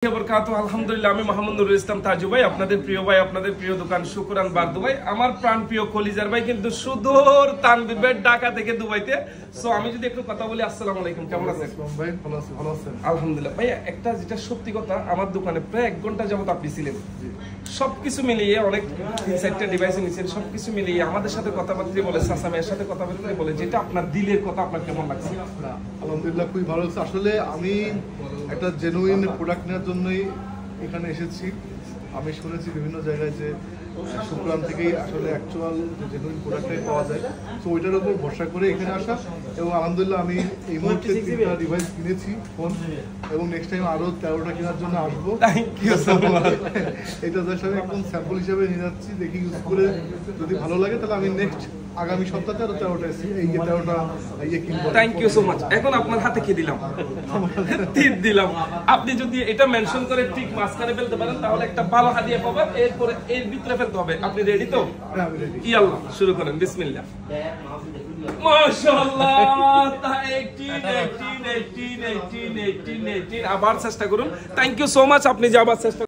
আলহামদুলিল্লাহ আমি মোহাম্মদ নুরুল ইসলাম তাজু ভাই, আপনাদের প্রিয় ভাই, আপনাদের প্রিয় দোকান শুকরান বারদু ভাই, আমার প্রাণ প্রিয় কলিজার ভাই, কিন্তু সুদূর তানভীর ভাই ঢাকা থেকে দুবাইতে। সো আমি যদি একটু কথা বলি, আসসালামু আলাইকুম, কেমন আছেন ভাই? ভালো আছি, ভালো আছেন? আলহামদুলিল্লাহ ভাই। একটা যেটা সত্যি কথা, আমার দোকানে প্রায় 1 ঘন্টা যাবত আপনি ছিলেন, সবকিছু মিলিয়ে অনেক 3-4টা ডিভাইস নিয়েছেন, সবকিছু মিলিয়ে আমাদের সাথে কথাবার্তা বলে, সাসামের সাথে কথাবার্তা বলে, যেটা আপনার দিলের কথা, আপনার কেমন লাগছে? আলহামদুলিল্লাহ খুবই ভালো লাগছে। আসলে আমি একটা জেনুইন প্রোডাক্ট নেওয়ার জন্যই এখানে এসেছি। আমি শুনেছি বিভিন্ন জায়গায় যে শুকরান থেকেই আসলে অ্যাকচুয়াল যে জেনুইন প্রোডাক্টটাই পাওয়া যায়। সো ওইটার উপর ভরসা করে এখানে আসা, এবং আলহামদুলিল্লাহ আমি এই মুহূর্তে 3টা ডিভাইস কিনেছি ফোন, এবং নেক্সট টাইম আরও 13টা কেনার জন্য আসবো। এটা জাস্ট আমি একদম স্যাম্পল হিসাবে নিয়ে যাচ্ছি, দেখি ইউজ করে যদি ভালো লাগে তাহলে আমি নেক্সট আগামী সপ্তাহে আরো 13টা কিনবো। Thank you so much. এখন আপনার হাতে কি দিলাম? তীর দিলাম। আপনি যদি এটা মেনশন করে ঠিক মাঝখানে ফেলতে পারেন তাহলে একটা ভালো হাদিয়া পাবেন। এরপরে এর ভিতরে ফেলতে হবে। আপনি রেডি তো? হ্যাঁ আমি রেডি। ইয়াল্লাহ শুরু করেন, বিসমিল্লাহ। মাশাআল্লাহ, 18 আবার চেষ্টা করুন। Thank you so much. আপনি যে আবার চেষ্টা